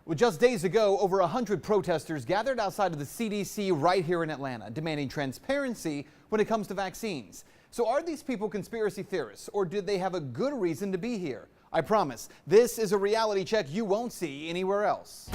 Well, just days ago, over 100 protesters gathered outside of the CDC right here in Atlanta, demanding transparency when it comes to vaccines. So are these people conspiracy theorists, or did they have a good reason to be here? I promise, this is a reality check you won't see anywhere else.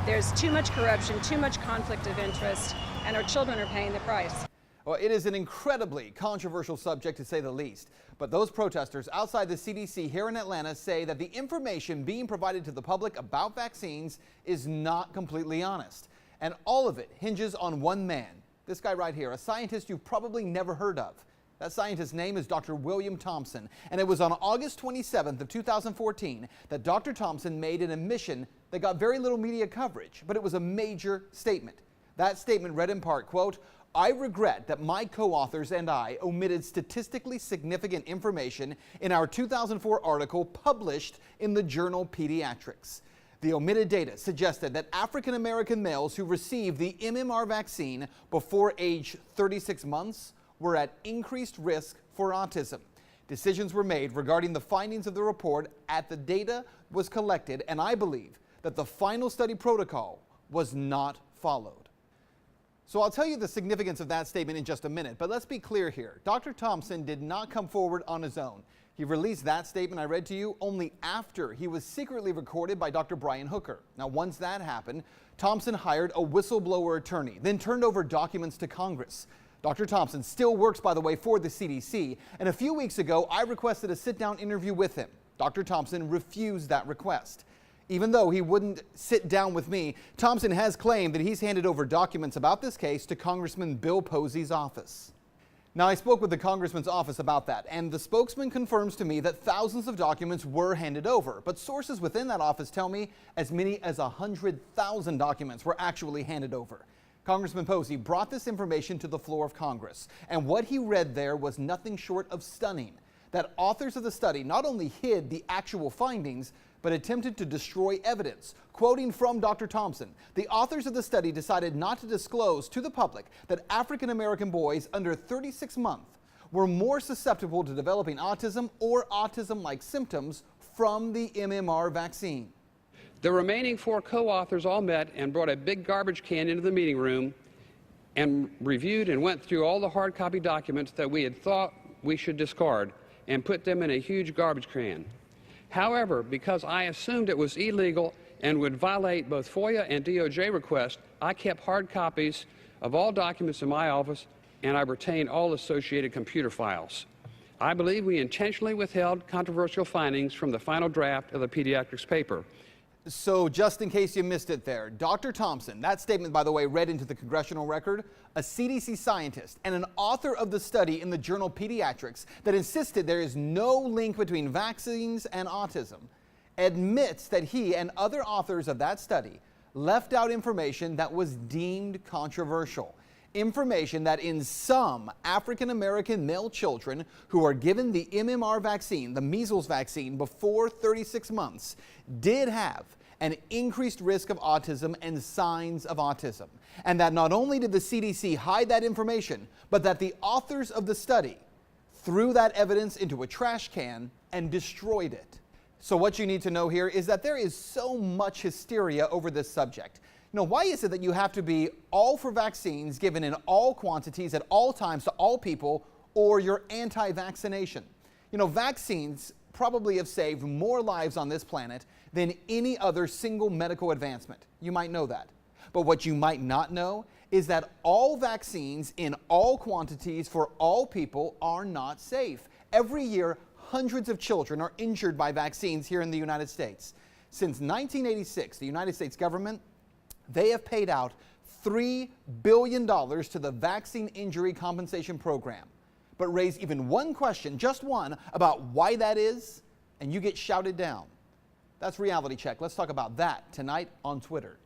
There's too much corruption, too much conflict of interest, and our children are paying the price. Well, it is an incredibly controversial subject to say the least, but those protesters outside the CDC here in Atlanta say that the information being provided to the public about vaccines is not completely honest. And all of it hinges on one man, this guy right here, a scientist you've probably never heard of. That scientist's name is Dr. William Thompson, and it was on August 27th of 2014 that Dr. Thompson made an admission that got very little media coverage, but it was a major statement. That statement read in part, quote, "I regret that my co-authors and I omitted statistically significant information in our 2004 article published in the journal Pediatrics. The omitted data suggested that African American males who received the MMR vaccine before age 36 months were at increased risk for autism. Decisions were made regarding the findings of the report as the data was collected, and I believe that the final study protocol was not followed." So I'll tell you the significance of that statement in just a minute, but let's be clear here. Dr. Thompson did not come forward on his own. He released that statement I read to you only after he was secretly recorded by Dr. Brian Hooker. Now, once that happened, Thompson hired a whistleblower attorney, then turned over documents to Congress. Dr. Thompson still works, by the way, for the CDC, and a few weeks ago, I requested a sit-down interview with him. Dr. Thompson refused that request. Even though he wouldn't sit down with me, Thompson has claimed that he's handed over documents about this case to Congressman Bill Posey's office. Now, I spoke with the congressman's office about that, and the spokesman confirms to me that thousands of documents were handed over, but sources within that office tell me as many as 100,000 documents were actually handed over. Congressman Posey brought this information to the floor of Congress, and what he read there was nothing short of stunning. That authors of the study not only hid the actual findings, but attempted to destroy evidence. Quoting from Dr. Thompson, the authors of the study decided not to disclose to the public that African American boys under 36 months were more susceptible to developing autism or autism-like symptoms from the MMR vaccine. The remaining 4 co-authors all met and brought a big garbage can into the meeting room and reviewed and went through all the hard copy documents that we had thought we should discard and put them in a huge garbage can. However, because I assumed it was illegal and would violate both FOIA and DOJ requests, I kept hard copies of all documents in my office, and I retained all associated computer files. I believe we intentionally withheld controversial findings from the final draft of the pediatrics paper. So just in case you missed it there, Dr. Thompson, that statement, by the way, read into the congressional record, a CDC scientist and an author of the study in the journal Pediatrics that insisted there is no link between vaccines and autism, admits that he and other authors of that study left out information that was deemed controversial. Information that in some African American male children who are given the MMR vaccine, the measles vaccine, before 36 months, did have an increased risk of autism and signs of autism. And that not only did the CDC hide that information, but that the authors of the study threw that evidence into a trash can and destroyed it. So what you need to know here is that there is so much hysteria over this subject. You know, why is it that you have to be all for vaccines given in all quantities at all times to all people, or you're anti-vaccination? You know, vaccines probably have saved more lives on this planet than any other single medical advancement. You might know that. But what you might not know is that all vaccines in all quantities for all people are not safe. Every year, hundreds of children are injured by vaccines here in the United States. Since 1986, the United States government, they have paid out $3 billion to the Vaccine Injury Compensation Program. But raise even one question, just one, about why that is, and you get shouted down. That's Reality Check. Let's talk about that tonight on Twitter.